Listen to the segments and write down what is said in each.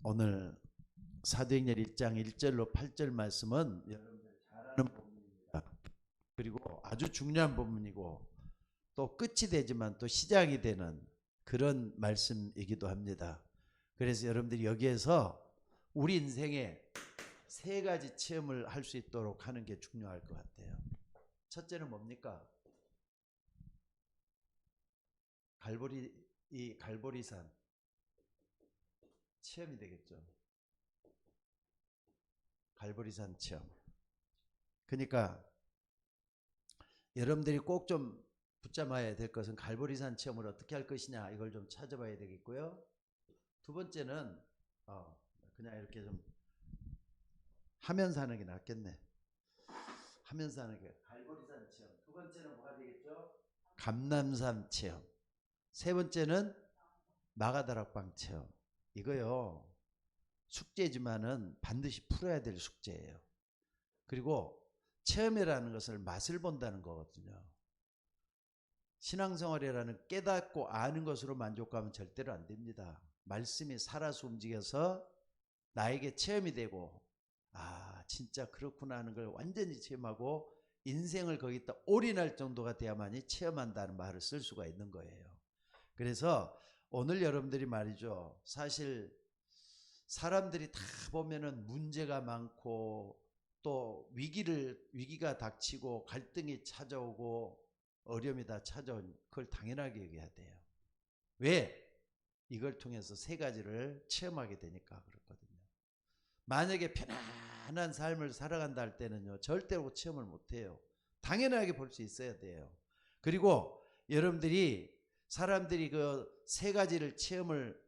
오늘 사도행전 1장 1절로 8절 말씀은 여러분들 잘 아는 본문입니다. 그리고 아주 중요한 본문이고 또 끝이 되지만 또 시작이 되는 그런 말씀이기도 합니다. 그래서 여러분들이 여기에서 우리 인생에 세 가지 체험을 할 수 있도록 하는 게 중요할 것 같아요. 첫째는 뭡니까? 갈보리산 체험이 되겠죠. 갈보리산 체험. 그러니까 여러분들이 꼭 좀 붙잡아야 될 것은 갈보리산 체험을 어떻게 할 것이냐, 이걸 좀 찾아봐야 되겠고요. 두 번째는 그냥 이렇게 좀 하면서 하는 게 낫겠네. 하면서 하는 게 갈보리산 체험. 두 번째는 뭐가 되겠죠? 감람산 체험. 세 번째는 마가다락방 체험. 이거요, 숙제지만은 반드시 풀어야 될 숙제예요. 그리고 체험이라는 것을 맛을 본다는 거거든요. 신앙생활이라는 깨닫고 아는 것으로 만족하면 절대로 안 됩니다. 말씀이 살아서 움직여서 나에게 체험이 되고, 진짜 그렇구나 하는 걸 완전히 체험하고 인생을 거기다 올인할 정도가 돼야만이 체험한다는 말을 쓸 수가 있는 거예요. 그래서 오늘 여러분들이 말이죠, 사실 사람들이 다 보면은 문제가 많고 또 위기가 닥치고 갈등이 찾아오고 어려움이 다 찾아온, 그걸 당연하게 여겨야 돼요. 왜? 이걸 통해서 세 가지를 체험하게 되니까 그렇거든요. 만약에 편안한 삶을 살아간다 할 때는요, 절대로 체험을 못해요. 당연하게 볼 수 있어야 돼요. 그리고 여러분들이 사람들이 그 세 가지를 체험을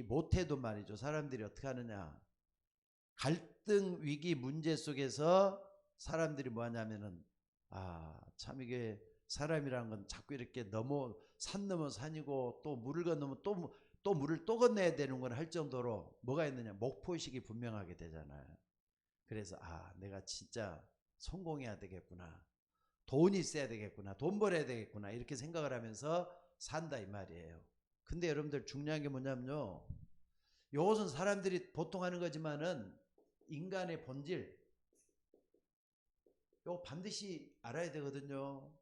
못해도 말이죠, 사람들이 어떻게 하느냐, 갈등, 위기, 문제 속에서 사람들이 뭐 하냐면은 참 이게 사람이란 건 자꾸 이렇게 산 넘어 산이고 또 물을 건너면 또 물을 또 건너야 되는 걸 할 정도로 뭐가 있느냐, 목표의식이 분명하게 되잖아요. 그래서 내가 진짜 성공해야 되겠구나, 돈이 있어야 되겠구나, 돈 벌어야 되겠구나, 이렇게 생각을 하면서 산다 이 말이에요. 근데 여러분들 중요한 게 뭐냐면요, 이것은 사람들이 보통 하는 거지만은 인간의 본질, 이거 반드시 알아야 되거든요.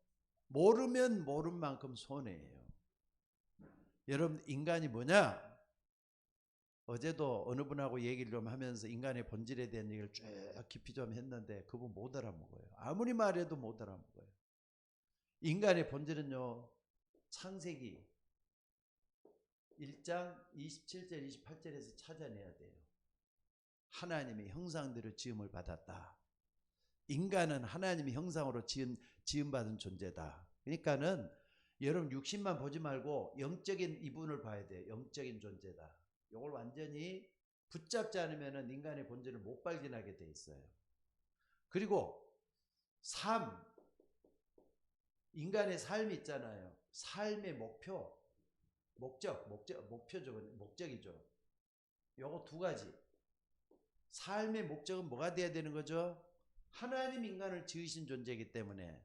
모르면 모른 만큼 손해예요. 여러분, 인간이 뭐냐? 어제도 어느 분하고 얘기를 좀 하면서 인간의 본질에 대한 얘기를 쭉 깊이 좀 했는데 그분 못 알아먹어요. 아무리 말해도 못 알아먹어요. 인간의 본질은요, 창세기 1장 27절 28절에서 찾아내야 돼요. 하나님의 형상대로 지음을 받았다. 인간은 하나님의 형상으로 지음받은 존재다. 그러니까는 여러분 육신만 보지 말고 영적인 이분을 봐야 돼요. 영적인 존재다. 이걸 완전히 붙잡지 않으면 인간의 본질을 못 발견하게 돼 있어요. 그리고 인간의 삶이 있잖아요. 삶의 목적이죠. 요거 두 가지. 삶의 목적은 뭐가 돼야 되는 거죠? 하나님 인간을 지으신 존재이기 때문에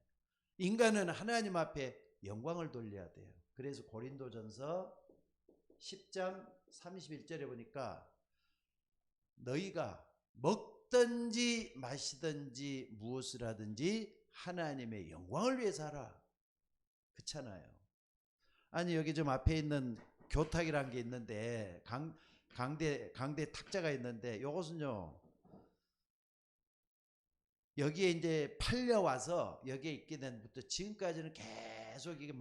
인간은 하나님 앞에 영광을 돌려야 돼요. 그래서 고린도전서 10장 31절에 보니까 너희가 먹든지 마시든지 무엇을 하든지 하나님의 영광을 위해서 하라. 그렇잖아요. 아니, 여기 좀 앞에 있는 교탁이라는 게 있는데 강대 탁자가 있는데 이것은요, 여기에 이제 팔려와서 여기에 있게 된부터 지금까지는 계속 이게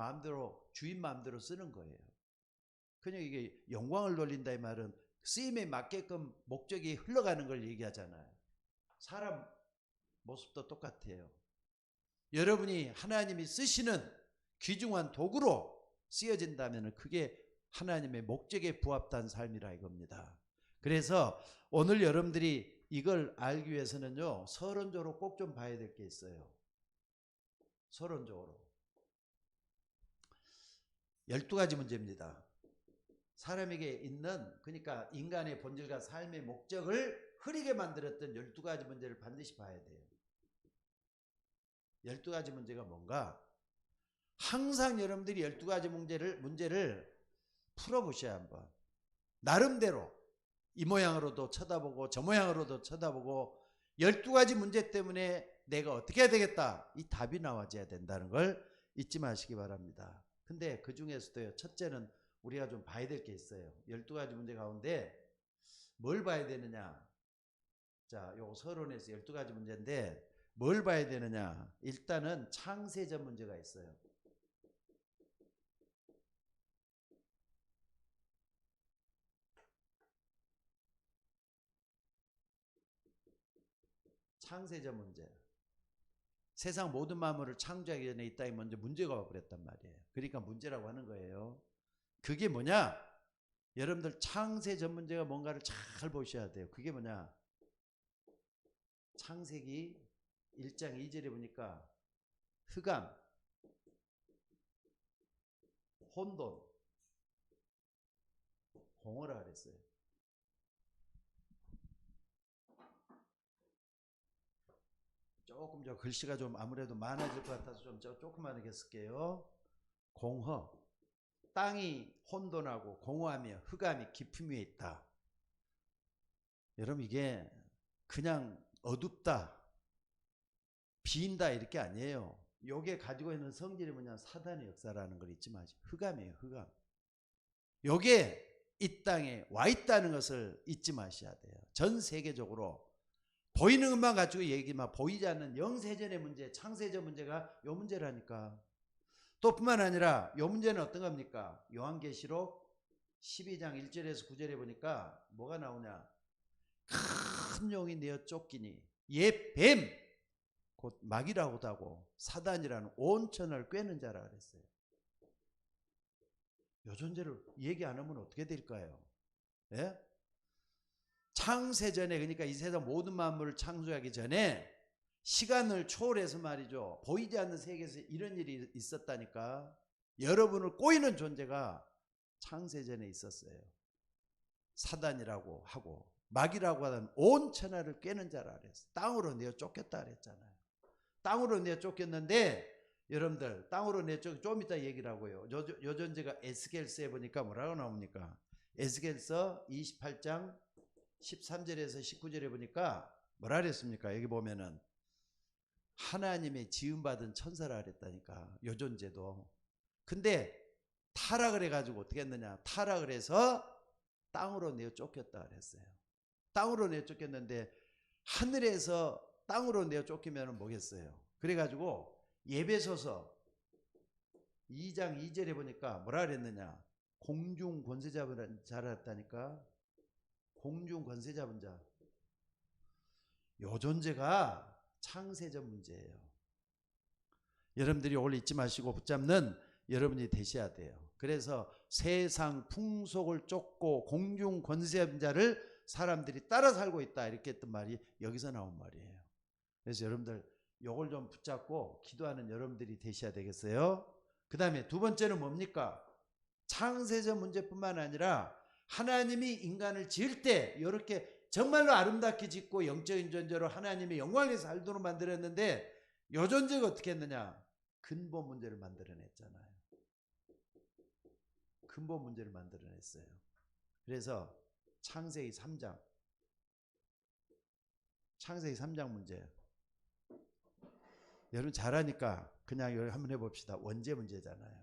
주인 마음대로 쓰는 거예요. 그냥 이게 영광을 돌린다 이 말은 쓰임에 맞게끔 목적이 흘러가는 걸 얘기하잖아요. 사람 모습도 똑같아요. 여러분이 하나님이 쓰시는 귀중한 도구로 쓰여진다면 그게 하나님의 목적에 부합한 삶이라 이겁니다. 그래서 오늘 여러분들이 이걸 알기 위해서는요, 서론적으로 꼭 좀 봐야 될 게 있어요. 서론적으로 12가지 문제입니다. 사람에게 있는, 그러니까 인간의 본질과 삶의 목적을 흐리게 만들었던 12가지 문제를 반드시 봐야 돼요. 12가지 문제가 뭔가? 항상 여러분들이 12가지 문제를 풀어보셔야 한번. 나름대로 이 모양으로도 쳐다보고 저 모양으로도 쳐다보고 12가지 문제 때문에 내가 어떻게 해야 되겠다. 이 답이 나와줘야 된다는 걸 잊지 마시기 바랍니다. 근데 그 중에서도요. 첫째는 우리가 좀 봐야 될 게 있어요. 12가지 문제 가운데 뭘 봐야 되느냐. 자, 요거 서론에서 12가지 문제인데 뭘 봐야 되느냐. 일단은 창세전 문제가 있어요. 창세전 문제. 세상 모든 만물을 창조하기 전에 이 땅에 먼저 문제가 와버렸단 말이에요. 그러니까 문제라고 하는 거예요. 그게 뭐냐? 여러분들 창세전 문제가 뭔가를 잘 보셔야 돼요. 그게 뭐냐? 창세기 1장 2절에 보니까 흑암, 혼돈, 공허라 그랬어요. 조금 저 글씨가 좀 아무래도 많아질 것 같아서 좀 조그맣게 쓸게요. 공허, 땅이 혼돈하고 공허하며 흑암이 깊음 위에 있다. 여러분 이게 그냥 어둡다, 비인다 이렇게 아니에요. 요게 가지고 있는 성질이 뭐냐? 사단의 역사라는 걸 잊지 마시고 흑암이에요. 흑암. 요게 이 땅에 와 있다는 것을 잊지 마셔야 돼요. 전 세계적으로 보이는 것만 가지고 얘기만 보이지 않는 영세전의 문제, 창세전 문제가 요 문제라니까. 또 뿐만 아니라 요 문제는 어떤 겁니까? 요한계시록 12장 1절에서 9절에 보니까 뭐가 나오냐? 큰 용이 내어 쫓기니 옛 뱀, 곧 마귀라고도 하고 사단이라는 온 천을 꿰는 자라 그랬어요. 요 존재를 얘기 안 하면 어떻게 될까요? 예? 창세전에, 그러니까 이 세상 모든 만물을 창조하기 전에 시간을 초월해서 말이죠. 보이지 않는 세계에서 이런 일이 있었다니까. 여러분을 꼬이는 존재가 창세전에 있었어요. 사단이라고 하고 마귀라고 하는 온 천하를 꿰는 자라 그랬어요. 땅으로 내어 쫓겼다 그랬잖아요. 땅으로 내어 쫓겼는데 여러분들 땅으로 내어 좀 이따 얘기를 하고요. 요 존재가 에스겔서에 보니까 뭐라고 나옵니까? 에스겔서 28장 13절에서 19절에 보니까 뭐라 그랬습니까? 여기 보면은 하나님의 지음받은 천사라 그랬다니까. 요 존재도. 근데 타락을 해가지고 어떻게 했느냐? 타락을 해서 땅으로 내어 쫓겼다 그랬어요. 땅으로 내어 쫓겼는데 하늘에서 땅으로 내어 쫓기면 뭐겠어요? 그래가지고 예배소서 2장 2절에 보니까 뭐라 그랬느냐? 공중 권세 잡은 자라 했다니까. 공중 권세 잡은 자. 요 존재가 창세전 문제예요. 여러분들이 오늘 잊지 마시고 붙잡는 여러분이 되셔야 돼요. 그래서 세상 풍속을 쫓고 공중 권세 잡은 자를 사람들이 따라 살고 있다 이렇게 했던 말이 여기서 나온 말이에요. 그래서 여러분들 요걸 좀 붙잡고 기도하는 여러분들이 되셔야 되겠어요. 그 다음에 두 번째는 뭡니까? 창세전 문제뿐만 아니라 하나님이 인간을 지을 때 이렇게 정말로 아름답게 짓고 영적인 존재로 하나님의 영광에 살도록 만들었는데 요 존재가 어떻게 했느냐? 근본 문제를 만들어냈잖아요. 근본 문제를 만들어냈어요. 그래서 창세기 3장 문제. 여러분 잘하니까 그냥 이걸 한번 해봅시다. 원죄 문제잖아요.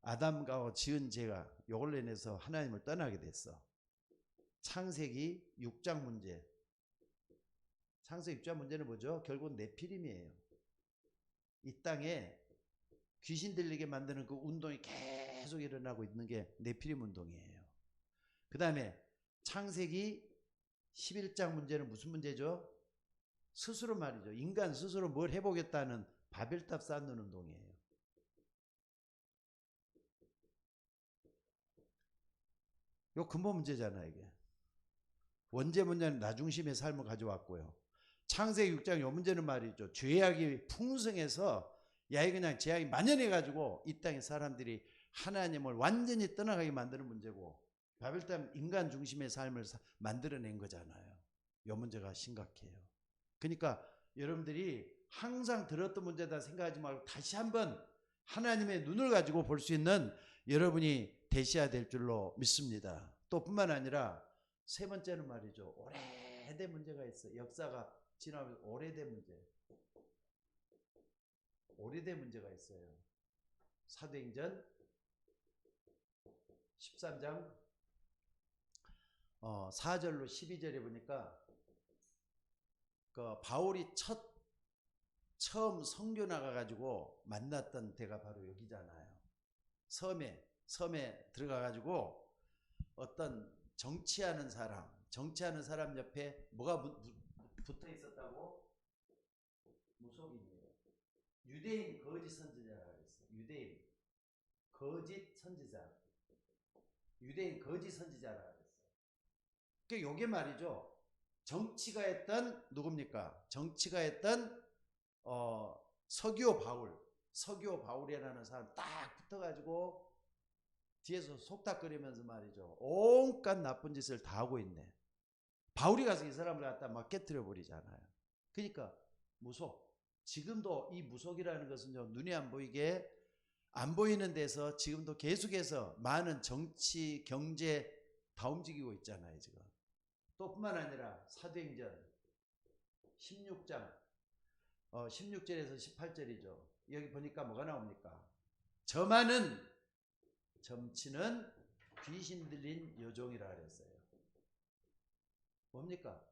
아담과 지은 죄가 요걸로 인해서 하나님을 떠나게 됐어. 창세기 6장 문제. 창세기 6장 문제는 뭐죠? 결국 네피림이에요. 이 땅에 귀신 들리게 만드는 그 운동이 계속 일어나고 있는 게 네피림 운동이에요. 그 다음에 창세기 11장 문제는 무슨 문제죠? 스스로 말이죠. 인간 스스로 뭘 해보겠다는 바벨탑 쌓는 운동이에요. 요 근본 문제잖아요, 이게. 원죄 문제는 나 중심의 삶을 가져왔고요. 창세기 6장 요 문제는 말이죠. 죄악이 풍성해서 야이 그냥 죄악이 만연해가지고 이 땅의 사람들이 하나님을 완전히 떠나가게 만드는 문제고 바벨탑 인간 중심의 삶을 만들어낸 거잖아요. 요 문제가 심각해요. 그러니까 여러분들이 항상 들었던 문제다 생각하지 말고 다시 한번 하나님의 눈을 가지고 볼 수 있는 여러분이 되셔야 될 줄로 믿습니다. 또 뿐만 아니라 세 번째는 말이죠. 오래된 문제가 있어요. 역사가 지나면서 오래된 문제. 오래된 문제가 있어요. 사도행전 13장 4절로 12절에 보니까 그 바울이 처음 선교 나가가지고 만났던 데가 바로 여기잖아요. 섬에 들어가가지고 어떤 정치하는 사람 옆에 뭐가 붙어 있었다고? 무속인이에요. 유대인 거짓 선지자라고 했어요. 유대인 거짓 선지자라고 했어요. 그러니까 요게 말이죠. 정치가 했던 누굽니까? 정치가 했던 서기오 바울이라는 사람 딱 붙어가지고 뒤에서 속닥거리면서 말이죠. 온갖 나쁜 짓을 다 하고 있네. 바울이 가서 이 사람을 갖다 막 깨트려 버리잖아요. 그러니까 무속. 지금도 이 무속이라는 것은요, 눈에 안 보이게 안 보이는 데서 지금도 계속해서 많은 정치, 경제 다 움직이고 있잖아요, 지금. 또 뿐만 아니라 사도행전 16장 16절에서 18절이죠. 여기 보니까 뭐가 나옵니까? 점치는 귀신 들린 여종이라 그랬어요. 뭡니까?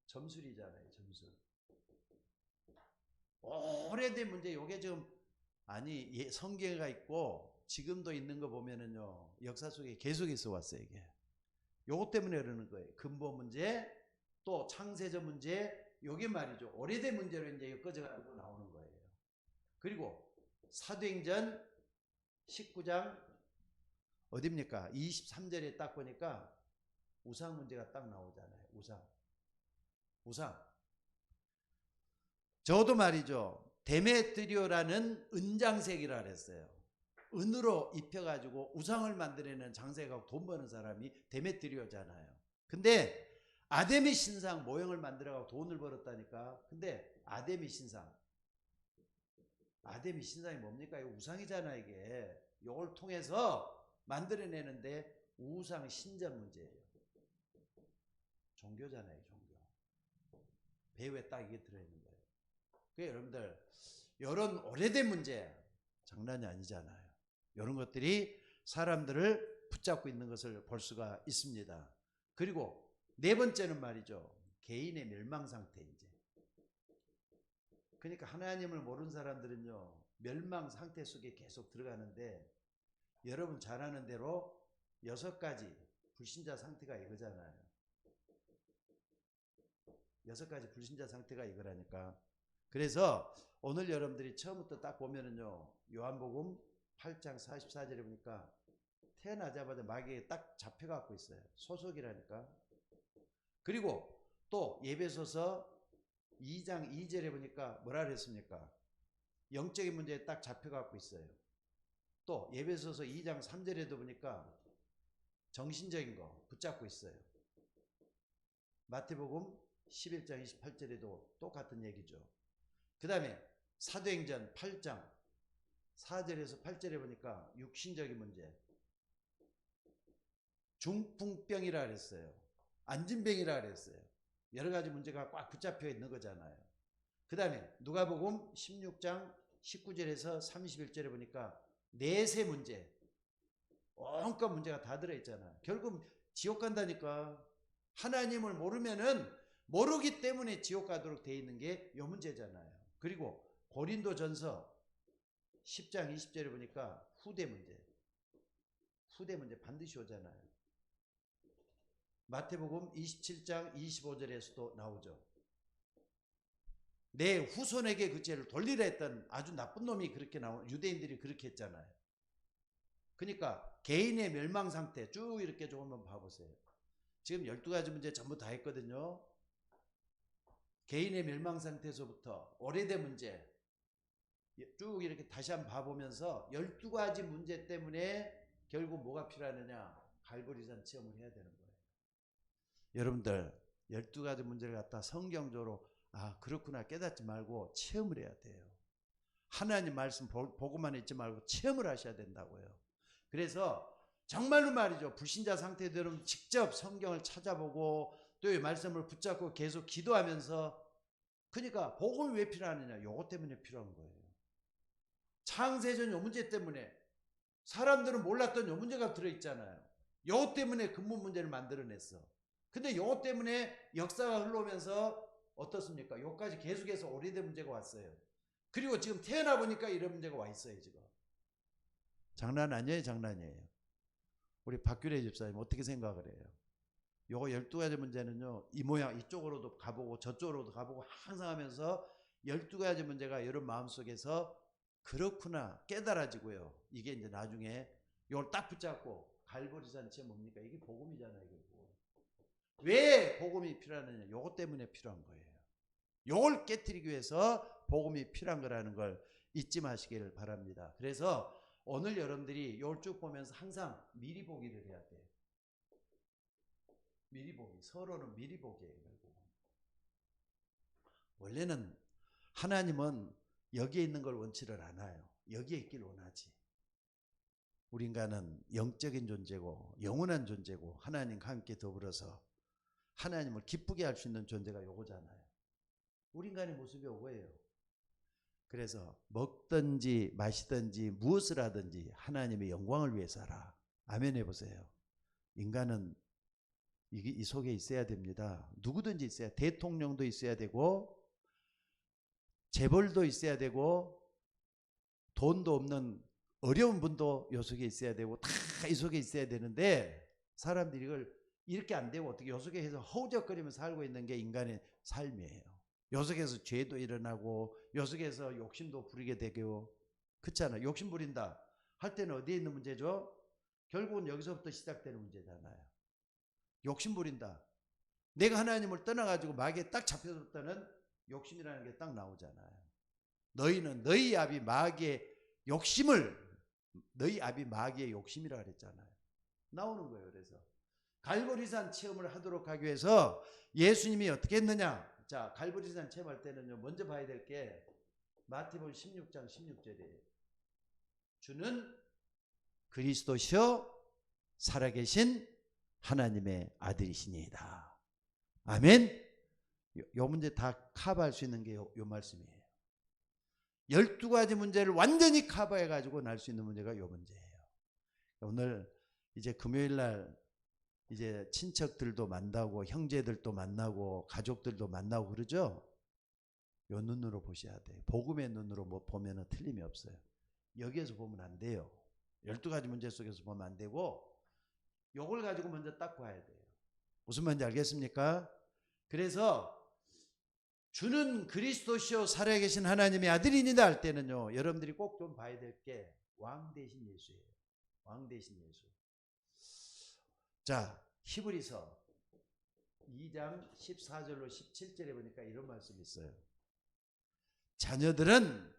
점술이잖아요, 점술. 오래된 문제. 요게 지금 성경에가 있고 지금도 있는 거 보면은요, 역사 속에 계속 있어 왔어요. 이게 요것 때문에 그러는 거예요. 근본 문제, 또 창세전 문제. 요게 말이죠, 오래된 문제로 이제 엮어져 가지고 나오는 거예요. 그리고 사도행전 19장 어딥니까? 23절에 딱 보니까 우상 문제가 딱 나오잖아요. 우상. 저도 말이죠, 데메트리오라는 은장색이라 그랬어요. 은으로 입혀가지고 우상을 만들어내는 장색하고 돈 버는 사람이 데메트리오잖아요. 근데 아데미 신상 모형을 만들어가지고 돈을 벌었다니까. 근데 아데미 신상이 뭡니까? 이거 우상이잖아. 이게 이걸 통해서 만들어내는데 우상 신전 문제예요. 종교잖아요, 종교. 배후에 딱 이게 들어있는 거예요. 그러니까 여러분들, 이런 오래된 문제 장난이 아니잖아요. 이런 것들이 사람들을 붙잡고 있는 것을 볼 수가 있습니다. 그리고 네 번째는 말이죠, 개인의 멸망 상태. 이제 그러니까 하나님을 모르는 사람들은요, 멸망 상태 속에 계속 들어가는데, 여러분 잘 아는 대로 6가지 불신자 상태가 이거잖아요. 6가지 불신자 상태가 이거라니까. 그래서 오늘 여러분들이 처음부터 딱 보면은요, 요한복음 8장 44절에 보니까 태어나자마자 마귀에 딱 잡혀갖고 있어요. 소속이라니까. 그리고 또 예배소서 2장 2절에 보니까 뭐라 그랬습니까? 영적인 문제에 딱 잡혀갖고 있어요. 또 예배소서 2장 3절에도 보니까 정신적인 거 붙잡고 있어요. 마태복음 11장 28절에도 똑같은 얘기죠. 그 다음에 사도행전 8장 4절에서 8절에 보니까 육신적인 문제, 중풍병이라 그랬어요. 안진병이라 그랬어요. 여러 가지 문제가 꽉 붙잡혀 있는 거잖아요. 그 다음에 누가복음 16장 19절에서 31절에 보니까 내세 문제, 온갖 문제가 다 들어있잖아요. 결국 지옥 간다니까. 하나님을 모르기 때문에 지옥 가도록 돼 있는 게 이 문제잖아요. 그리고 고린도전서 10장 20절에 보니까 후대 문제 반드시 오잖아요. 마태복음 27장 25절에서도 나오죠. 내 후손에게 그 죄를 돌리라 했던 아주 나쁜 놈이 그렇게 유대인들이 그렇게 했잖아요. 그러니까 개인의 멸망 상태 쭉 이렇게 좀 한번 봐보세요. 지금 12가지 문제 전부 다 했거든요. 개인의 멸망 상태에서부터 오래된 문제 쭉 이렇게 다시 한번 봐보면서 12가지 문제 때문에 결국 뭐가 필요하느냐? 갈보리산 체험을 해야 되는 거예요. 여러분들 12가지 문제를 갖다 성경적으로 그렇구나 깨닫지 말고 체험을 해야 돼요. 하나님 말씀 보고만 있지 말고 체험을 하셔야 된다고요. 그래서 정말로 말이죠. 불신자 상태들은 직접 성경을 찾아보고 또 이 말씀을 붙잡고 계속 기도하면서, 그러니까 복음이 왜 필요하느냐? 요것 때문에 필요한 거예요. 창세전 요 문제 때문에, 사람들은 몰랐던 요 문제가 들어있잖아요. 요것 때문에 근본 문제를 만들어냈어. 근데 요것 때문에 역사가 흘러오면서 어떻습니까? 요까지 계속해서 오래된 문제가 왔어요. 그리고 지금 태어나 보니까 이런 문제가 와 있어요. 지금 장난 아니에요. 장난이에요. 우리 박규래 집사님 어떻게 생각을 해요? 요거 12가지 문제는요, 이 모양 이쪽으로도 가보고 저쪽으로도 가보고 항상 하면서 12가지 문제가 여러분 마음속에서 그렇구나 깨달아지고요. 이게 이제 나중에 이걸 딱 붙잡고 갈보리산체 뭡니까? 이게 복음이잖아요. 이게 왜 복음이 필요하느냐? 요것 때문에 필요한 거예요. 요걸 깨트리기 위해서 복음이 필요한 거라는 걸 잊지 마시기를 바랍니다. 그래서 오늘 여러분들이 요걸 쭉 보면서 항상 미리 보기를 해야 돼요. 미리 보기. 서로는 미리 보기예요. 원래는 하나님은 여기에 있는 걸 원치를 않아요. 여기에 있길 원하지. 우리 인간은 영적인 존재고 영원한 존재고 하나님과 함께 더불어서 하나님을 기쁘게 할 수 있는 존재가 요거잖아요. 우리 인간의 모습이 요거예요. 그래서 먹든지 마시든지 무엇을 하든지 하나님의 영광을 위해서 하라. 아멘 해보세요. 인간은 이 속에 있어야 됩니다. 누구든지 있어야, 대통령도 있어야 되고 재벌도 있어야 되고 돈도 없는 어려운 분도 요 속에 있어야 되고 다 이 속에 있어야 되는데, 사람들이 이걸 이렇게 안 되고 어떻게 요 속에서 허우적거리면서 살고 있는 게 인간의 삶이에요. 요 속에서 죄도 일어나고 요 속에서 욕심도 부리게 되고, 그렇잖아요. 욕심 부린다 할 때는 어디에 있는 문제죠? 결국은 여기서부터 시작되는 문제잖아요. 욕심 부린다. 내가 하나님을 떠나가지고 마귀에 딱 잡혔을 때는 욕심이라는 게 딱 나오잖아요. 너희는 너희 아비 마귀의 욕심을, 너희 아비 마귀의 욕심이라 그랬잖아요. 나오는 거예요. 그래서 갈보리산 체험을 하도록 하기 위해서 예수님이 어떻게 했느냐? 자, 갈보리산 체험할 때는요, 먼저 봐야 될 게 마태복음 16장 16절이에요. 주는 그리스도시요 살아계신 하나님의 아들이시니이다. 아멘. 요 문제 다 커버할 수 있는 게 요 말씀이에요. 12가지 문제를 완전히 커버해 가지고 날 수 있는 문제가 요 문제예요. 오늘 이제 금요일 날 이제 친척들도 만나고 형제들도 만나고 가족들도 만나고 그러죠. 요 눈으로 보셔야 돼요. 복음의 눈으로 보면은 틀림이 없어요. 여기에서 보면 안 돼요. 12가지 문제 속에서 보면 안 되고 요걸 가지고 먼저 딱 봐야 돼요. 무슨 말인지 알겠습니까? 그래서 주는 그리스도시요 살아계신 하나님의 아들이니다 할 때는요, 여러분들이 꼭 좀 봐야 될 게 왕 대신 예수예요. 왕 대신 예수. 자, 히브리서 2장 14절로 17절에 보니까 이런 말씀이 있어요. 자녀들은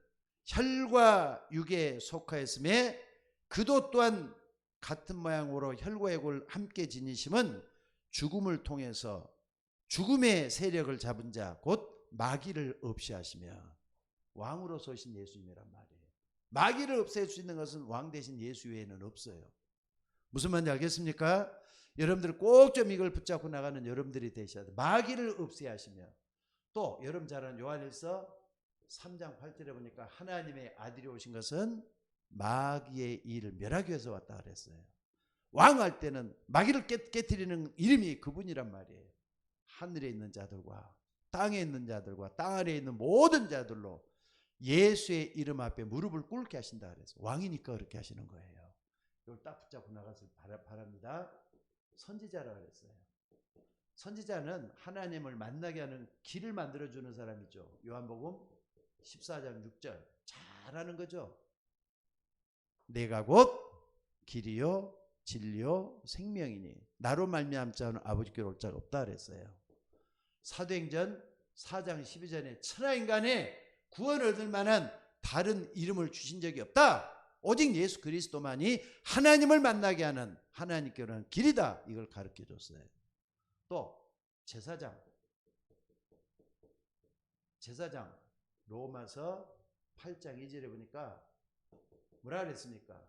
혈과 육에 속하였음에 그도 또한 같은 모양으로 혈과 육을 함께 지니심은 죽음을 통해서 죽음의 세력을 잡은 자 곧 마귀를 없이 하시며, 왕으로 서신 예수님이란 말이에요. 마귀를 없앨 수 있는 것은 왕 대신 예수 외에는 없어요. 무슨 말인지 알겠습니까? 여러분들 꼭 좀 이걸 붙잡고 나가는 여러분들이 되셔야 돼요. 마귀를 없애야 하시며, 또 여러분 잘 아는 요한일서 3장 8절에 보니까 하나님의 아들이 오신 것은 마귀의 일을 멸하기 위해서 왔다 그랬어요. 왕할 때는 마귀를 깨뜨리는 이름이 그분이란 말이에요. 하늘에 있는 자들과 땅에 있는 자들과 땅 아래에 있는 모든 자들로 예수의 이름 앞에 무릎을 꿇게 하신다 그래서 왕이니까 그렇게 하시는 거예요. 이걸 딱 붙잡고 나가길 바랍니다. 선지자라 그랬어요. 선지자는 하나님을 만나게 하는 길을 만들어주는 사람이죠. 요한복음 14장 6절 잘하는 거죠. 내가 곧 길이요 진리요 생명이니 나로 말미암지 않은 아버지께로 올 자가 없다 그랬어요. 사도행전 4장 12절에 천하인간의 구원을 얻을 만한 다른 이름을 주신 적이 없다. 오직 예수 그리스도만이 하나님을 만나게 하는 하나님께로 하는 길이다. 이걸 가르쳐 줬어요. 또 제사장 로마서 8장 2절에 보니까 뭐라 그랬습니까?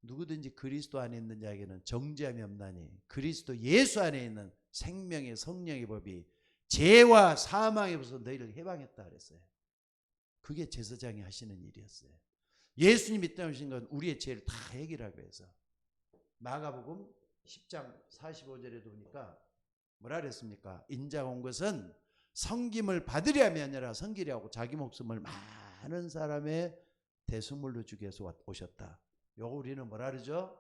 누구든지 그리스도 안에 있는 자에게는 정죄함이 없나니 그리스도 예수 안에 있는 생명의 성령의 법이 죄와 사망의 법에서 너희를 해방했다 그랬어요. 그게 제사장이 하시는 일이었어요. 예수님이 떠나신 건 우리의 죄를 다 해결하기 위해서. 마가복음 10장 45절에 보니까 뭐라 그랬습니까? 인자가 온 것은 섬김을 받으려면 아니라 섬기려고 자기 목숨을 많은 사람의 대속물로 주기 위해서 오셨다. 요거 우리는 뭐라 그러죠?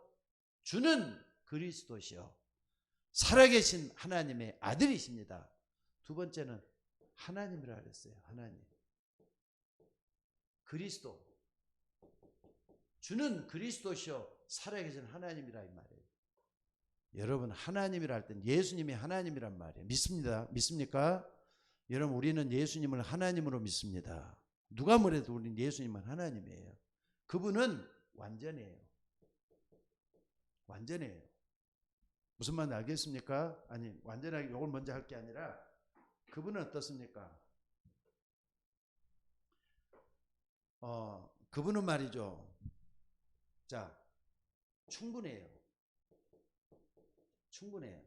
주는 그리스도시요 살아계신 하나님의 아들이십니다. 두 번째는 하나님이라 그랬어요. 하나님. 그리스도. 주는 그리스도시요 살아계신 하나님이라 이 말이에요. 여러분 하나님이라 할 땐 예수님이 하나님이란 말이에요. 믿습니까? 여러분 우리는 예수님을 하나님으로 믿습니다. 누가 뭐래도 우리는 예수님은 하나님이에요. 그분은 완전해요. 완전해요. 무슨 말인지 알겠습니까? 아니 완전하게 이걸 먼저 할 게 아니라 그분은 어떻습니까? 그분은 말이죠. 자, 충분해요. 충분해요.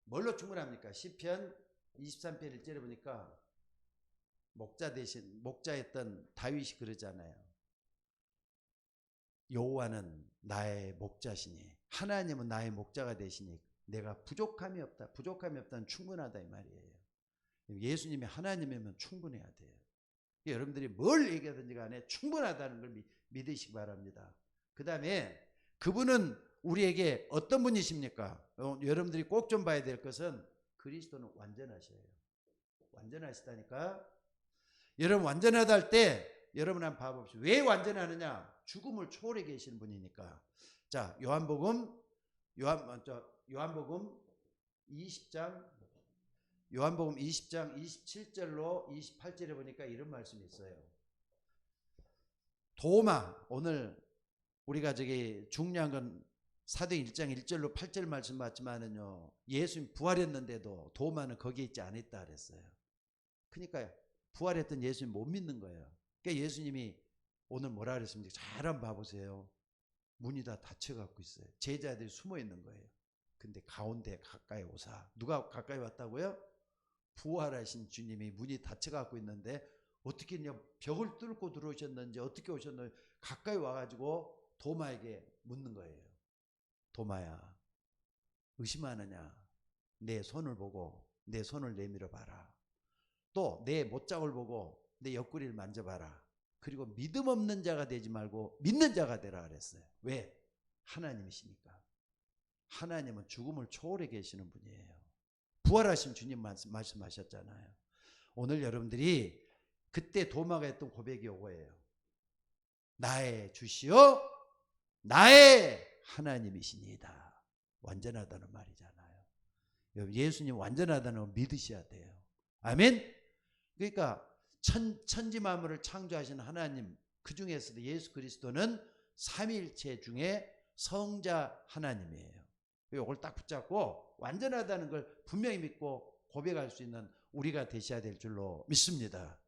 뭘로 충분합니까? 시편 23편 1절에 보니까 목자였던 다윗이 그러잖아요. 여호와는 나의 목자시니 하나님은 나의 목자가 되시니 내가 부족함이 없다. 부족함이 없다는 충분하다 이 말이에요. 예수님이 하나님이면 충분해야 돼요. 여러분들이 뭘 얘기하든지 간에 충분하다는 걸 믿으시기 바랍니다. 그 다음에 그분은 우리에게 어떤 분이십니까? 여러분들이 꼭 좀 봐야 될 것은 그리스도는 완전하셔요. 완전하시다니까. 여러분 완전하다 할 때 여러분 한번 봐봅시다. 왜 완전하느냐? 죽음을 초월해 계시는 분이니까. 자, 요한복음 20장 27절로 28절에 보니까 이런 말씀이 있어요. 도마, 오늘 우리가 중요한 건 사도행 1장 1절로 8절 말씀 봤지만은요, 예수님 부활했는데도 도마는 거기에 있지 않았다 그랬어요. 그러니까 부활했던 예수님 못 믿는 거예요. 그러니까 예수님이 오늘 뭐라 그랬습니까? 잘 한번 봐보세요. 문이 다 닫혀갖고 있어요. 제자들이 숨어 있는 거예요. 근데 가운데 가까이 오사. 누가 가까이 왔다고요? 부활하신 주님이 문이 닫혀갖고 있는데 어떻게 벽을 뚫고 들어오셨는지 어떻게 오셨는지 가까이 와가지고 도마에게 묻는 거예요. 도마야, 의심하느냐? 내 손을 보고 내 손을 내밀어 봐라. 또 내 못자국을 보고 내 옆구리를 만져봐라. 그리고 믿음 없는 자가 되지 말고 믿는 자가 되라 그랬어요. 왜? 하나님이시니까. 하나님은 죽음을 초월해 계시는 분이에요. 부활하신 주님 말씀하셨잖아요. 오늘 여러분들이 그때 도마가 했던 고백이 이거예요. 나의 주시오 나의 하나님이시니이다. 완전하다는 말이잖아요. 예수님 완전하다는 걸 믿으셔야 돼요. 아멘. 그러니까 천지 만물을 창조하신 하나님, 그 중에서도 예수 그리스도는 삼위일체 중에 성자 하나님이에요. 이걸 딱 붙잡고 완전하다는 걸 분명히 믿고 고백할 수 있는 우리가 되셔야 될 줄로 믿습니다.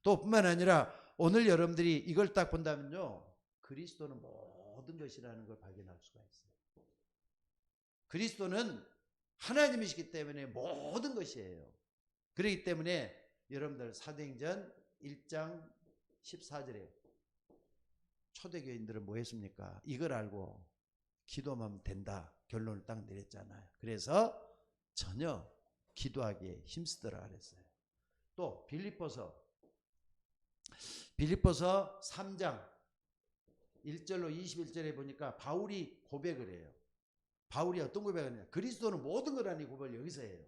또 뿐만 아니라 오늘 여러분들이 이걸 딱 본다면요, 그리스도는 모든 것이라는 걸 발견할 수가 있어요. 그리스도는 하나님이시기 때문에 모든 것이에요. 그렇기 때문에 여러분들 사도행전 1장 14절에 초대교인들은 뭐 했습니까? 이걸 알고 기도하면 된다 결론을 딱 내렸잖아요. 그래서 전혀 기도하기에 힘쓰더라 그랬어요. 또 빌립보서 3장 1절로 21절에 보니까 바울이 고백을 해요. 바울이 어떤 고백을 하냐? 그리스도는 모든 거라니 고백을 여기서 해요.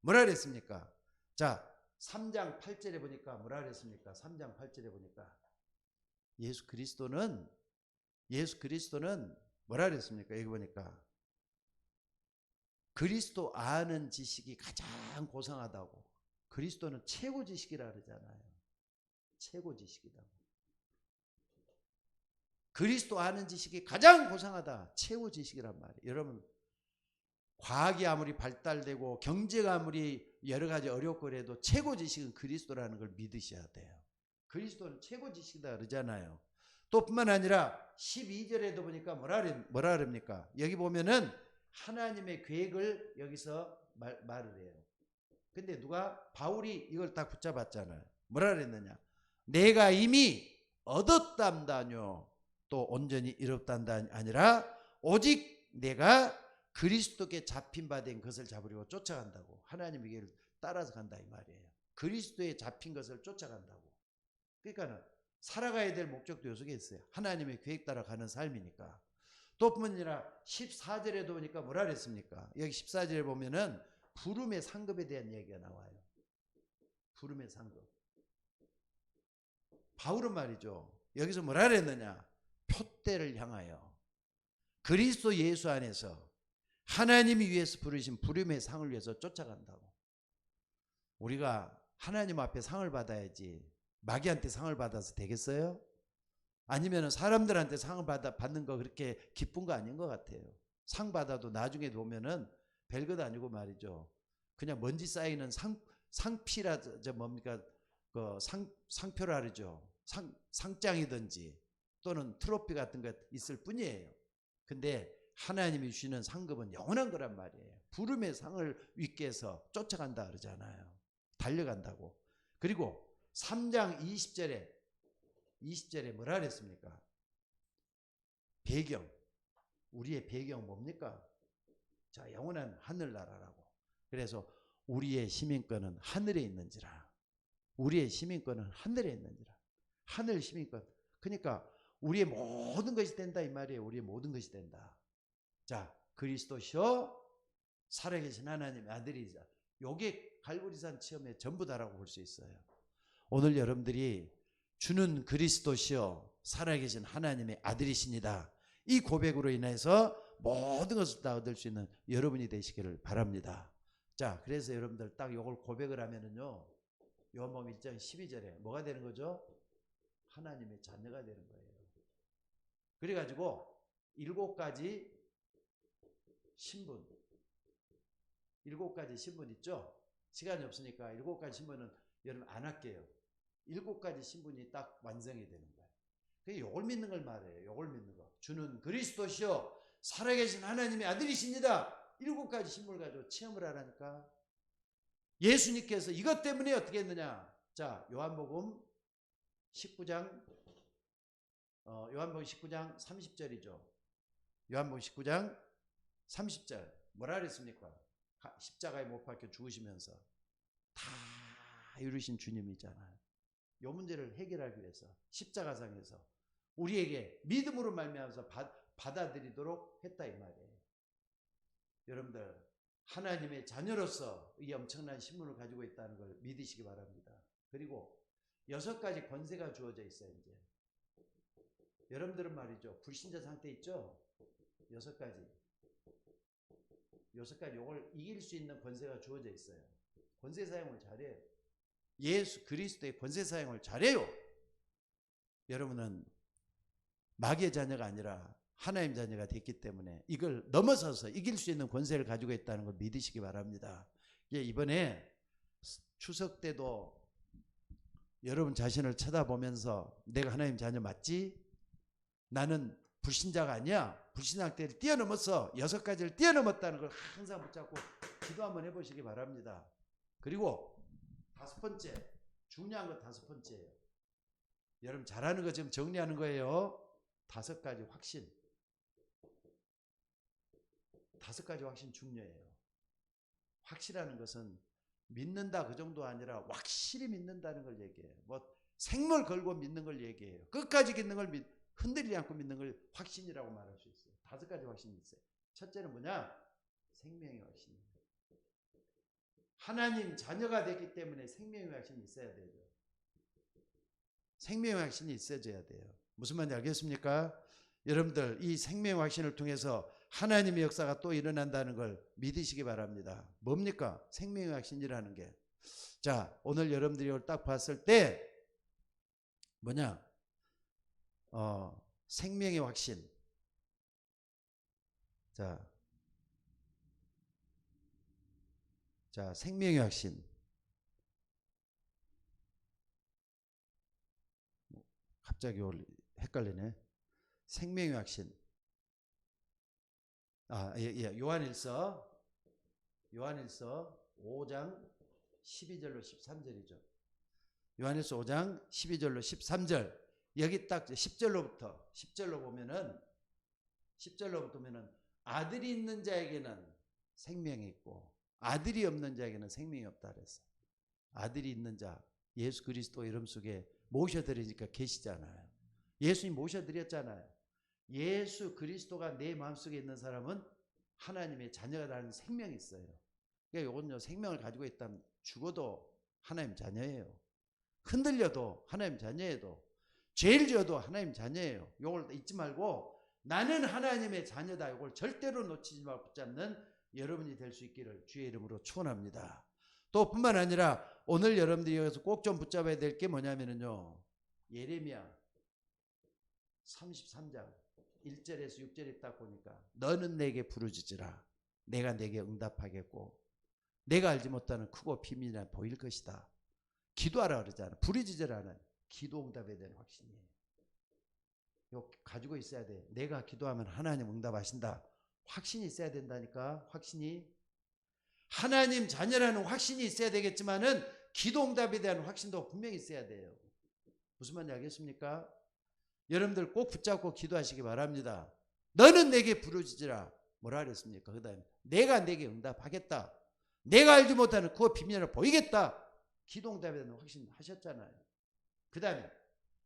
뭐라 그랬습니까? 자, 3장 8절에 보니까 뭐라 그랬습니까? 3장 8절에 보니까 예수 그리스도는 뭐라 그랬습니까? 여기 보니까 그리스도 아는 지식이 가장 고상하다고. 그리스도는 최고 지식이라 그러잖아요. 최고 지식이다. 그리스도 아는 지식이 가장 고상하다. 최고 지식이란 말이에요. 여러분, 과학이 아무리 발달되고 경제가 아무리 여러 가지 어렵고 그래도 최고 지식은 그리스도라는 걸 믿으셔야 돼요. 그리스도는 최고 지식이다 그러잖아요. 또 뿐만 아니라 12절에도 보니까 뭐라 그럽니까? 여기 보면은 하나님의 계획을 여기서 말을 해요. 근데 바울이 이걸 딱 붙잡았잖아요. 뭐라 그랬느냐? 내가 이미 얻었단다뇨. 또 온전히 이롭단다 아니라 오직 내가 그리스도께 잡힌 바 된 것을 잡으려고 쫓아간다고. 하나님의 길을 따라서 간다 이 말이에요. 그리스도에 잡힌 것을 쫓아간다고. 그러니까 살아가야 될 목적도 요 속에 있어요. 하나님의 계획 따라 가는 삶이니까. 또 뿐만 아니라 14절에도 보니까 뭐라 그랬습니까? 여기 14절에 보면은 부름의 상급에 대한 얘기가 나와요. 부름의 상급. 바울은 말이죠. 여기서 뭐라 그랬느냐? 표대를 향하여 그리스도 예수 안에서 하나님이 위해서 부르신 부름의 상을 위해서 쫓아간다고. 우리가 하나님 앞에 상을 받아야지 마귀한테 상을 받아서 되겠어요? 아니면 사람들한테 상을 받는 거 그렇게 기쁜 거 아닌 것 같아요. 상 받아도 나중에 보면은 별것 아니고 말이죠. 그냥 먼지 쌓이는 상피라 뭡니까? 그 상표라 그러죠. 상장이든지 또는 트로피 같은 것 있을 뿐이에요. 근데 하나님이 주시는 상급은 영원한 거란 말이에요. 부름의 상을 위께서 쫓아간다 그러잖아요. 달려간다고. 그리고 3장 20절에 뭐라 그랬습니까? 배경. 우리의 배경 뭡니까? 자, 영원한 하늘나라라고. 그래서 우리의 시민권은 하늘에 있는지라. 우리의 시민권은 하늘에 있는지라. 하늘 시민권. 그러니까 우리의 모든 것이 된다 이 말이에요. 우리의 모든 것이 된다. 자, 그리스도시여 살아계신 하나님의 아들이자. 요게 갈보리산 체험의 전부다라고 볼 수 있어요. 오늘 여러분들이 주는 그리스도시여 살아계신 하나님의 아들이십니다. 이 고백으로 인해서 모든 것을 다 얻을 수 있는 여러분이 되시기를 바랍니다. 자, 그래서 여러분들 딱 요걸 고백을 하면은요. 요한복음 1장 12절에 뭐가 되는 거죠? 하나님의 자녀가 되는 거예요. 그래가지고 7가지 신분 7가지 신분 있죠? 시간이 없으니까 7가지 신분은 여러분 안 할게요. 7가지 신분이 딱 완성이 되는 거예요. 그게 요걸 믿는 걸 말해요. 요걸 믿는 거. 주는 그리스도시요 살아계신 하나님의 아들이십니다. 7가지 신분을 가지고 체험을 하라니까. 예수님께서 이것 때문에 어떻게 했느냐? 자, 요한복음 19장 30절이죠. 요한복음 19장 30절 뭐라 그랬습니까? 십자가에 못 박혀 죽으시면서 다 이루신 주님이잖아요. 이 문제를 해결하기 위해서 십자가상에서 우리에게 믿음으로 말미암아서 받아들이도록 했다 이 말이에요. 여러분들 하나님의 자녀로서 이 엄청난 신분을 가지고 있다는 걸 믿으시기 바랍니다. 그리고 6가지 권세가 주어져 있어요. 이제 여러분들은 말이죠. 불신자 상태 있죠? 6가지 요걸 이길 수 있는 권세가 주어져 있어요. 권세 사용을 잘해요. 예수 그리스도의 권세 사용을 잘해요. 여러분은 마귀의 자녀가 아니라 하나님 자녀가 됐기 때문에 이걸 넘어서서 이길 수 있는 권세를 가지고 있다는 걸 믿으시기 바랍니다. 이번에 추석 때도 여러분 자신을 쳐다보면서 내가 하나님 자녀 맞지? 나는 불신자가 아니야. 불신앙대를 뛰어넘어서 6가지를 뛰어넘었다는 걸 항상 붙잡고 기도 한번 해보시기 바랍니다. 그리고 5번째, 중요한 거 5번째예요. 여러분 잘하는 거 지금 정리하는 거예요. 5가지 확신. 5가지 확신 중요해요. 확실하는 것은 믿는다 그 정도 아니라 확실히 믿는다는 걸 얘기해요. 뭐 생물 걸고 믿는 걸 얘기해요. 끝까지 믿는 걸 흔들리지 않고 믿는 걸 확신이라고 말할 수 있어요. 5가지 확신이 있어요. 첫째는 뭐냐? 생명의 확신이에요. 하나님 자녀가 됐기 때문에 생명의 확신이 있어야 돼요. 생명의 확신이 있어줘야 돼요. 무슨 말인지 알겠습니까? 여러분들 이 생명의 확신을 통해서 하나님의 역사가 또 일어난다는 걸 믿으시기 바랍니다. 뭡니까? 생명의 확신이라는 게. 자, 오늘 여러분들이 이걸 딱 봤을 때 뭐냐? 생명의 확신. 자, 생명의 확신. 갑자기 헷갈리네. 생명의 확신. 요한일서 5장 12절로 13절이죠. 요한일서 5장 12절로 13절. 여기 딱 10절로 보면은 아들이 있는 자에게는 생명이 있고 아들이 없는 자에게는 생명이 없다 그랬어요. 아들이 있는 자, 예수 그리스도 이름 속에 모셔드리니까 계시잖아요. 예수님 모셔드렸잖아요. 예수 그리스도가 내 마음속에 있는 사람은 하나님의 자녀라는 생명이 있어요. 그러니까 이건요, 생명을 가지고 있다면 죽어도 하나님 자녀예요. 흔들려도 하나님 자녀예요. 죄를 지어도 하나님 자녀예요. 이걸 잊지 말고 나는 하나님의 자녀다. 이걸 절대로 놓치지 말고 붙잡는 여러분이 될 수 있기를 주의 이름으로 축원합니다. 또 뿐만 아니라 오늘 여러분들이 여기서 꼭 좀 붙잡아야 될 게 뭐냐면요, 예레미야 33장 1절에서 6절에 딱 보니까 너는 내게 부르짖으라 내가 내게 응답하겠고 내가 알지 못하는 크고 비밀이나 보일 것이다. 기도하라 그러잖아. 부르짖으라는 기도 응답에 대한 확신이에요. 이거 가지고 있어야 돼. 내가 기도하면 하나님 응답하신다. 확신이 있어야 된다니까. 확신이. 하나님 자녀라는 확신이 있어야 되겠지만은 기도 응답에 대한 확신도 분명히 있어야 돼요. 무슨 말인지 알겠습니까? 여러분들 꼭 붙잡고 기도하시기 바랍니다. 너는 내게 부르짖으라. 뭐라 그랬습니까? 그 다음에 내가 내게 응답하겠다. 내가 알지 못하는 그 비밀을 보이겠다. 기도 응답에 대한 확신 하셨잖아요. 그 다음에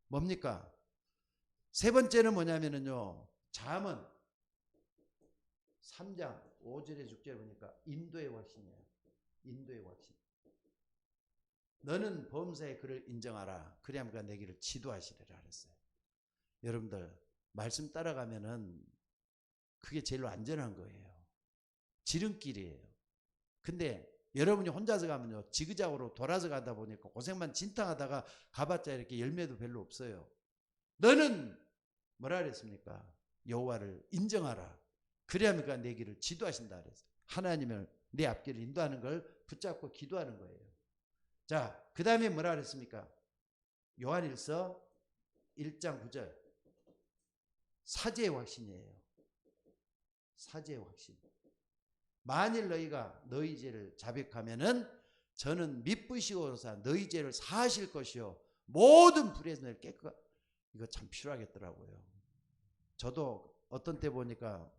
뭡니까? 세 번째는 뭐냐면요, 잠언 3장 5절에 6절에 보니까 인도의 확신이에요. 인도의 확신. 너는 범사의 그를 인정하라. 그리하면 그가 내 길을 지도하시리라 그랬어요. 여러분들 말씀 따라가면은 그게 제일 안전한 거예요. 지름길이에요. 근데 여러분이 혼자서 가면요, 지그작으로 돌아서 가다 보니까 고생만 진탕하다가 가봤자 이렇게 열매도 별로 없어요. 너는 뭐라 그랬습니까? 여호와를 인정하라. 그래야면 그가 내 길을 지도하신다 그랬어요. 하나님을 내 앞길을 인도하는 걸 붙잡고 기도하는 거예요. 자, 그 다음에 뭐라 그랬습니까? 요한일서 1장 9절. 사죄의 확신이에요. 사죄의 확신. 만일 너희가 너희 죄를 자백하면은 저는 미쁘시고로사 너희 죄를 사하실 것이요 모든 불에서 너희를 깨끗. 이거 참 필요하겠더라고요. 저도 어떤 때 보니까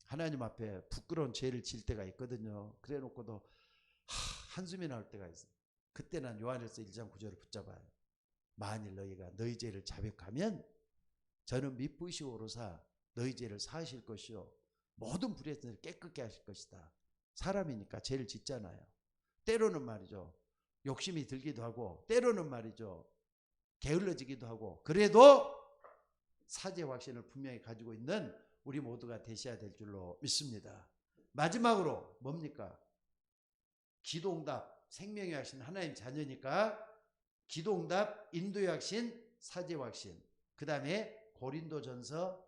하나님 앞에 부끄러운 죄를 질 때가 있거든요. 그래 놓고도 한숨이 나올 때가 있어요. 그때 난 요한일서 1장 9절을 붙잡아요. 만일 너희가 너희 죄를 자백하면 저는 미쁘시고로사 너희 죄를 사하실 것이요 모든 불에서 너희를 깨끗게 하실 것이다. 사람이니까 죄를 짓잖아요. 때로는 말이죠, 욕심이 들기도 하고 때로는 말이죠, 게을러지기도 하고, 그래도 사죄 확신을 분명히 가지고 있는 우리 모두가 되셔야 될 줄로 믿습니다. 마지막으로 뭡니까? 기도응답, 생명의 확신, 하나님 자녀니까 기도응답, 인도의 확신, 사죄 확신. 그 다음에 고린도전서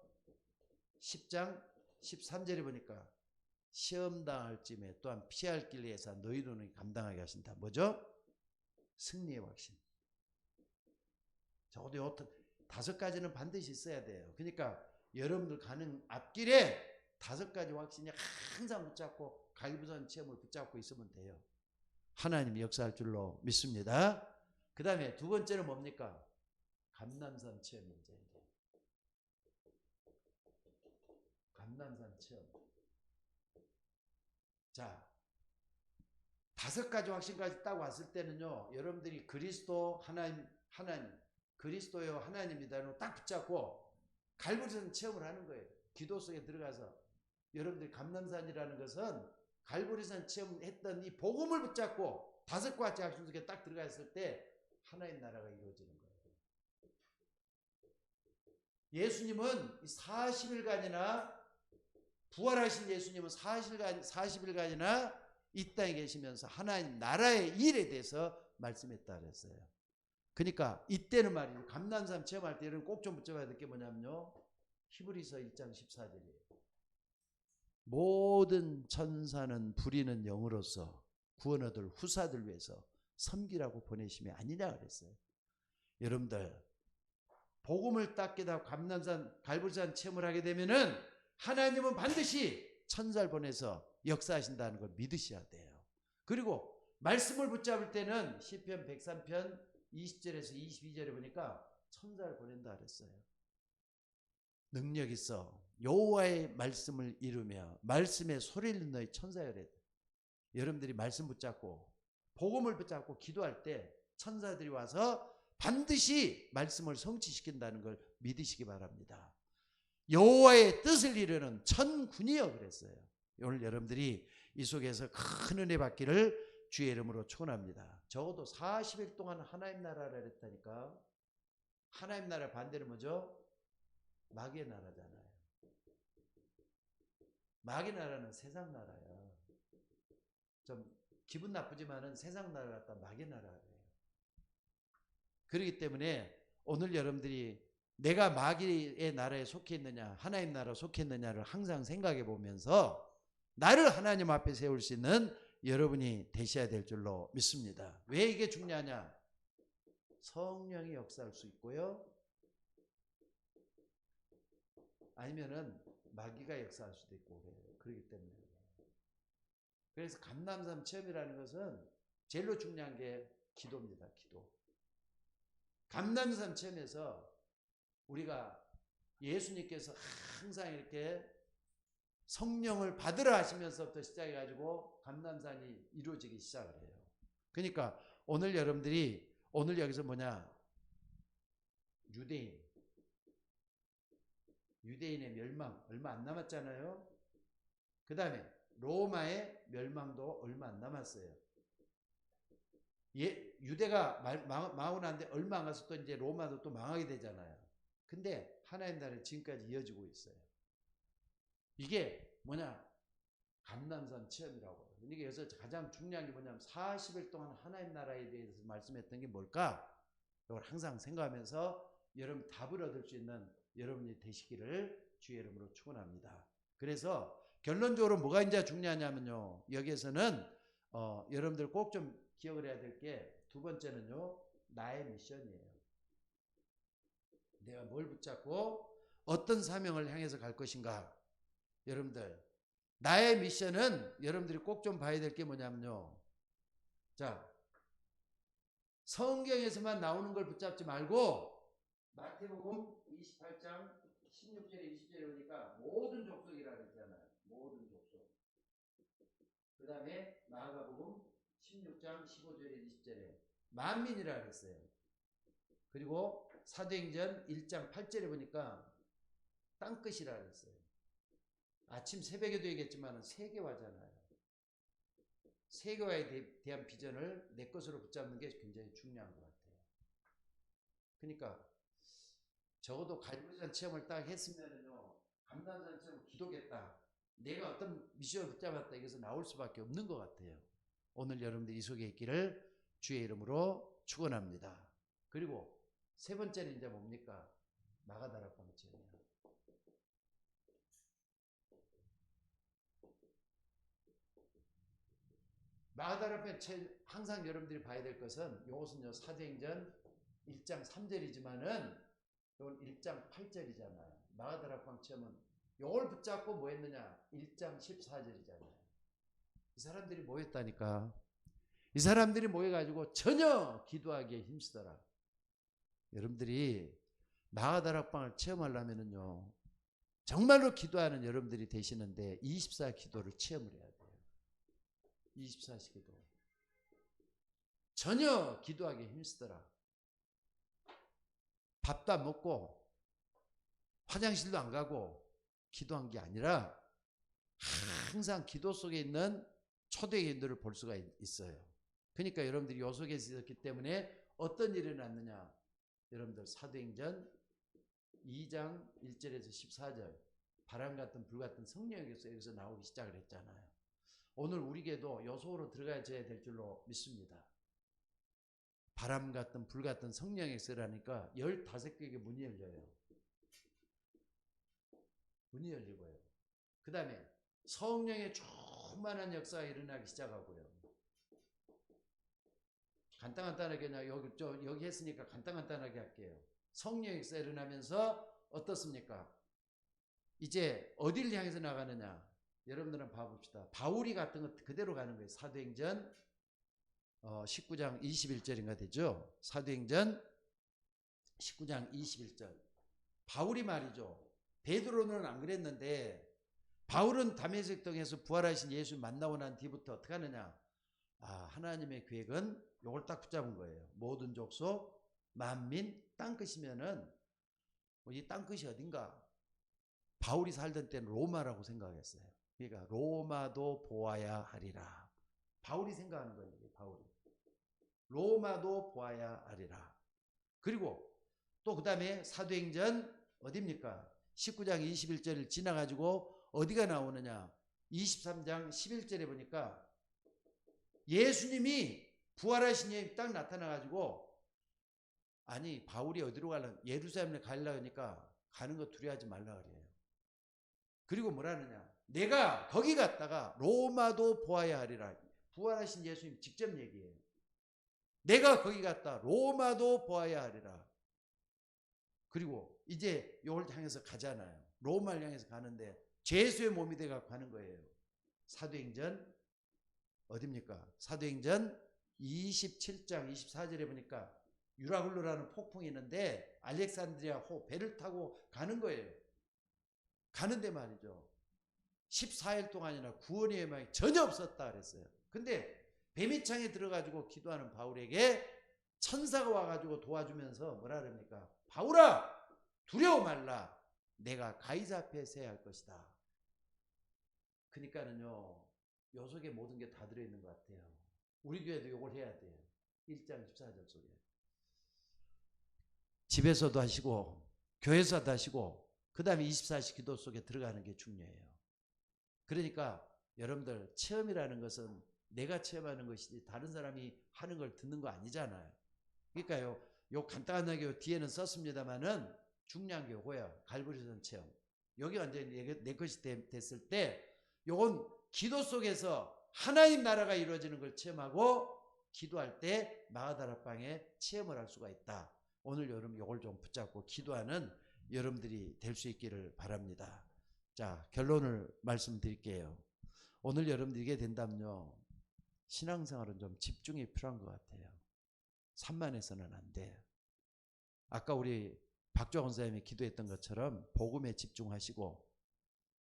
10장 13절에 보니까 시험당할 쯤에 또한 피할 길을 위해서 너희로는 감당하게 하신다. 뭐죠? 승리의 확신. 적어도 요 5가지는 반드시 있어야 돼요. 그러니까 여러분들 가는 앞길에 5가지 확신이 항상 붙잡고 갈부선 체험을 붙잡고 있으면 돼요. 하나님이 역사할 줄로 믿습니다. 그 다음에 두 번째는 뭡니까? 감람산 체험입니다. 감람산 체험. 자, 5가지 확신까지 딱 왔을 때는요, 여러분들이 그리스도 하나님 그리스도요 하나님이다는 딱 붙잡고 갈보리산 체험을 하는 거예요. 기도 속에 들어가서 여러분들이 감람산이라는 것은 갈보리산 체험했던 이 복음을 붙잡고 5가지 확신 속에 딱 들어가 있을 때 하나님 나라가 이루어지는 거예요. 예수님은 40일간이나 부활하신 예수님은 40일간이나 이 땅에 계시면서 하나님 나라의 일에 대해서 말씀했다 그랬어요. 그러니까 이때는 말이에요, 감람산 체험할 때 꼭 좀 붙잡아야 될 게 뭐냐면요, 히브리서 1장 14절이에요. 모든 천사는 부리는 영으로서 구원 얻을 후사들 위해서 섬기라고 보내심이 아니냐 그랬어요. 여러분들 복음을 딱 깨닫고 감남산 갈보리산 체험을 하게 되면은 하나님은 반드시 천사를 보내서 역사하신다는 걸 믿으셔야 돼요. 그리고 말씀을 붙잡을 때는 시편 103편 20절에서 22절에 보니까 천사를 보낸다 그랬어요. 능력 있어 여호와의 말씀을 이루며 말씀에 소리를 듣는 너희 천사여라. 여러분들이 말씀 붙잡고 복음을 붙잡고 기도할 때 천사들이 와서 반드시 말씀을 성취시킨다는 걸 믿으시기 바랍니다. 여호와의 뜻을 이루는 천군이여 그랬어요. 오늘 여러분들이 이 속에서 큰 은혜 받기를 주의 이름으로 축원합니다. 적어도 40일 동안 하나님 나라를 했다니까. 하나님 나라 반대로 뭐죠? 마귀의 나라잖아요. 마귀의 나라는 세상 나라야. 좀 기분 나쁘지만은 세상 나라 같다 마귀의 나라예요. 그렇기 때문에 오늘 여러분들이 내가 마귀의 나라에 속해 있느냐 하나님 나라에 속해 있느냐를 항상 생각해 보면서 나를 하나님 앞에 세울 수 있는 여러분이 되셔야 될 줄로 믿습니다. 왜 이게 중요하냐? 성령이 역사할 수 있고요. 아니면은 마귀가 역사할 수도 있고 그래요. 그렇기 때문에. 그래서 감남산 체험이라는 것은 제일로 중요한 게 기도입니다. 기도. 감남산 체험에서 우리가 예수님께서 항상 이렇게 성령을 받으라 하시면서부터 시작해가지고 감남산이 이루어지기 시작을 해요. 그러니까 오늘 여러분들이 오늘 여기서 뭐냐? 유대인의 멸망 얼마 안 남았잖아요. 그 다음에 로마의 멸망도 얼마 안 남았어요. 유대가 망하고 나는데 얼마 안 가서 또 이제 로마도 또 망하게 되잖아요. 근데 하나님 나라는 지금까지 이어지고 있어요. 이게 뭐냐? 감남산 체험이라고. 그러니까 여기서 가장 중요한 게 뭐냐면 40일 동안 하나님 나라에 대해서 말씀했던 게 뭘까? 이걸 항상 생각하면서 여러분 답을 얻을 수 있는 여러분이 되시기를 주의 이름으로 축원합니다. 그래서 결론적으로 뭐가 이제 중요하냐면요. 여기에서는 여러분들 꼭 좀 기억을 해야 될 게 두 번째는요. 나의 미션이에요. 내가 뭘 붙잡고 어떤 사명을 향해서 갈 것인가. 여러분들 나의 미션은 여러분들이 꼭 좀 봐야 될 게 뭐냐면요. 자, 성경에서만 나오는 걸 붙잡지 말고 마태복음 28장 16절에 20절에 보니까 모든 족속이라 그랬잖아요. 모든 족속. 그 다음에 마가복음 16장 15절에 20절에 만민이라 그랬어요. 그리고 사도행전 1장 8절에 보니까 땅끝이라 그랬어요. 아침 새벽에도 얘기했지만 세계화잖아요. 세계화에 대한 비전을 내 것으로 붙잡는 게 굉장히 중요한 것 같아요. 그러니까 적어도 갈보리산 체험을 딱 했으면은요, 감남산 체험 기도겠다. 내가 어떤 미션을 붙잡았다. 이것은 나올 수밖에 없는 것 같아요. 오늘 여러분들 이 속에 있기를 주의 이름으로 축원합니다. 그리고 세 번째는 이제 뭡니까? 마가다락방 체험이에요. 마가다락방 체험 항상 여러분들이 봐야 될 것은 이것은요 사도행전 1장 3절이지만은 이건 1장 8절이잖아요. 마가다락방 체험은 이걸 붙잡고 뭐 했느냐? 1장 14절이잖아요. 이 사람들이 모였다니까. 이 사람들이 모여가지고 전혀 기도하기에 힘쓰더라. 여러분들이 마가다락방을 체험하려면은요, 정말로 기도하는 여러분들이 되시는데 24 기도를 체험을 해야 돼요. 24시 기도. 전혀 기도하기에 힘쓰더라. 밥도 안 먹고 화장실도 안 가고 기도한 게 아니라 항상 기도 속에 있는 초대교인들을 볼 수가 있어요. 그러니까 여러분들이 요 속에 있었기 때문에 어떤 일이 났느냐? 여러분들 사도행전 2장 1절에서 14절 바람 같은 불 같은 성령에서 여기서 나오기 시작을 했잖아요. 오늘 우리에게도 요 속으로 들어가야 될 줄로 믿습니다. 바람 같은 불 같은 성령에서라니까 15개의 문이 열려요. 문이 열리고요. 그 다음에 성령의 충만한 역사가 일어나기 시작하고요. 간단하게 그냥 여기 했으니까 간단하게 할게요. 성령의 역사가 일어나면서 어떻습니까? 이제 어디를 향해서 나가느냐? 여러분들은 봐봅시다. 바울이 같은 것 그대로 가는 거예요. 사도행전 19장 21절인가 되죠. 사도행전 19장 21절. 바울이 말이죠. 베드로는 안 그랬는데 바울은 다메섹 등에서 부활하신 예수 만나고 난 뒤부터 어떻게 하느냐? 하나님의 계획은 요걸 딱 붙잡은 거예요. 모든 족속, 만민, 땅끝이면은 이 땅끝이 어딘가? 바울이 살던 때는 로마라고 생각했어요. 그러니까 로마도 보아야 하리라. 바울이 생각하는 거예요. 바울이. 로마도 보아야 하리라. 그리고 또 그 다음에 사도행전 어디입니까? 19장 21절을 지나가지고 어디가 나오느냐? 23장 11절에 보니까 예수님이 부활하신 예수님이 딱 나타나가지고 아니 바울이 어디로 가려고 예루살렘에 가려고 하니까 가는 거 두려워하지 말라 그래요. 그리고 뭐라느냐? 내가 거기 갔다가 로마도 보아야 하리라. 부활하신 예수님 직접 얘기해요. 내가 거기 갔다 로마도 보아야 하리라. 그리고 이제 요걸 향해서 가잖아요. 로마를 향해서 가는데 죄수의 몸이 돼가 가는 거예요. 사도행전 어딥니까? 사도행전 27장 24절에 보니까 유라굴로라는 폭풍이 있는데 알렉산드리아 호 배를 타고 가는 거예요. 가는데 말이죠. 14일 동안이나 구원의 희망이 전혀 없었다 그랬어요. 근데 뱀이창에 들어가지고 기도하는 바울에게 천사가 와가지고 도와주면서 뭐라 그럽니까? 바울아 두려워 말라. 내가 가이사 앞에 서야 할 것이다. 그러니까는요. 요 속에 모든 게 다 들어있는 것 같아요. 우리 교회도 요걸 해야 돼요. 1장 14절 속에. 집에서도 하시고 교회에서도 하시고 그 다음에 24시 기도 속에 들어가는 게 중요해요. 그러니까 여러분들 체험이라는 것은 내가 체험하는 것이지 다른 사람이 하는 걸 듣는 거 아니잖아요. 그러니까요. 요 간단하게 뒤에는 썼습니다만은 중요한 게 요거야. 갈보리선 체험. 여기 완전히 내 것이 됐을 때 요건 기도 속에서 하나님 나라가 이루어지는 걸 체험하고 기도할 때 마가다락방에 체험을 할 수가 있다. 오늘 여러분 요걸 좀 붙잡고 기도하는 여러분들이 될 수 있기를 바랍니다. 자, 결론을 말씀드릴게요. 오늘 여러분들 이게 된다면요. 신앙생활은 좀 집중이 필요한 것 같아요. 산만해서는 안 돼. 아까 우리 박조원 선생님이 기도했던 것처럼 복음에 집중하시고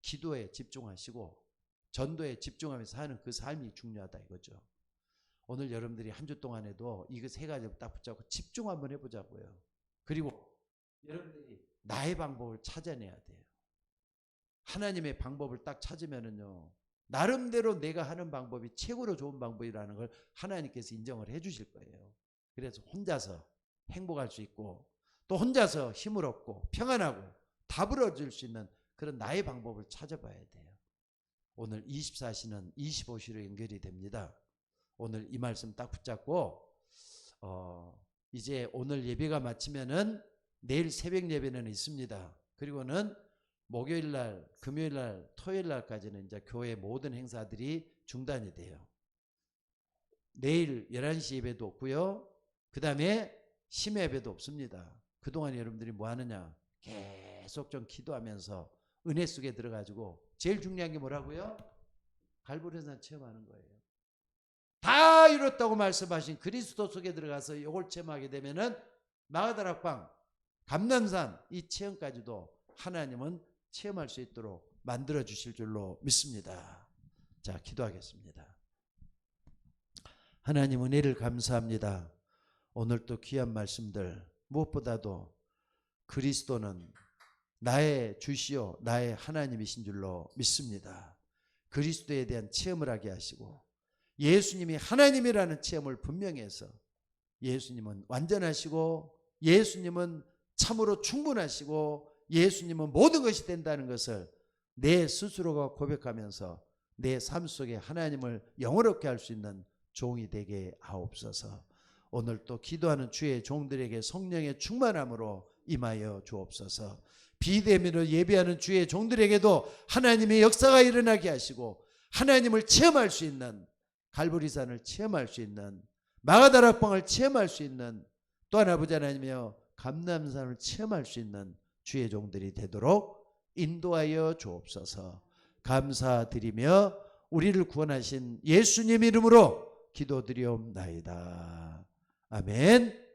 기도에 집중하시고 전도에 집중하면서 사는 그 삶이 중요하다 이거죠. 오늘 여러분들이 한 주 동안에도 이거 세 가지 딱 붙잡고 집중 한번 해보자고요. 그리고 여러분들이 나의 방법을 찾아내야 돼요. 하나님의 방법을 딱 찾으면은요. 나름대로 내가 하는 방법이 최고로 좋은 방법이라는 걸 하나님께서 인정을 해 주실 거예요. 그래서 혼자서 행복할 수 있고 또 혼자서 힘을 얻고 평안하고 답을 얻을 수 있는 그런 나의 방법을 찾아봐야 돼요. 오늘 24시는 25시로 연결이 됩니다. 오늘 이 말씀 딱 붙잡고 이제 오늘 예배가 마치면은 내일 새벽 예배는 있습니다. 그리고는 목요일날, 금요일날, 토요일날까지는 이제 교회 모든 행사들이 중단이 돼요. 내일 11시 예배도 없고요. 그 다음에 심야 예배도 없습니다. 그동안 여러분들이 뭐 하느냐? 계속 좀 기도하면서 은혜 속에 들어가지고 제일 중요한 게 뭐라고요? 갈보리산 체험하는 거예요. 다 이뤘다고 말씀하신 그리스도 속에 들어가서 이걸 체험하게 되면은 마가다락방, 감람산 이 체험까지도 하나님은 체험할 수 있도록 만들어 주실 줄로 믿습니다. 자, 기도하겠습니다. 하나님 은혜를 감사합니다. 오늘 또 귀한 말씀들 무엇보다도 그리스도는 나의 주시오 나의 하나님이신 줄로 믿습니다. 그리스도에 대한 체험을 하게 하시고 예수님이 하나님이라는 체험을 분명히 해서 예수님은 완전하시고 예수님은 참으로 충분하시고 예수님은 모든 것이 된다는 것을 내 스스로가 고백하면서 내 삶 속에 하나님을 영원롭게 할 수 있는 종이 되게 하옵소서. 오늘 또 기도하는 주의 종들에게 성령의 충만함으로 임하여 주옵소서. 비대면으로 예배하는 주의 종들에게도 하나님의 역사가 일어나게 하시고 하나님을 체험할 수 있는 갈보리산을 체험할 수 있는 마가다락방을 체험할 수 있는 또 하나 아버지 하나님이여 감람산을 체험할 수 있는 주의 종들이 되도록 인도하여 주옵소서. 감사드리며 우리를 구원하신 예수님 이름으로 기도드리옵나이다. 아멘.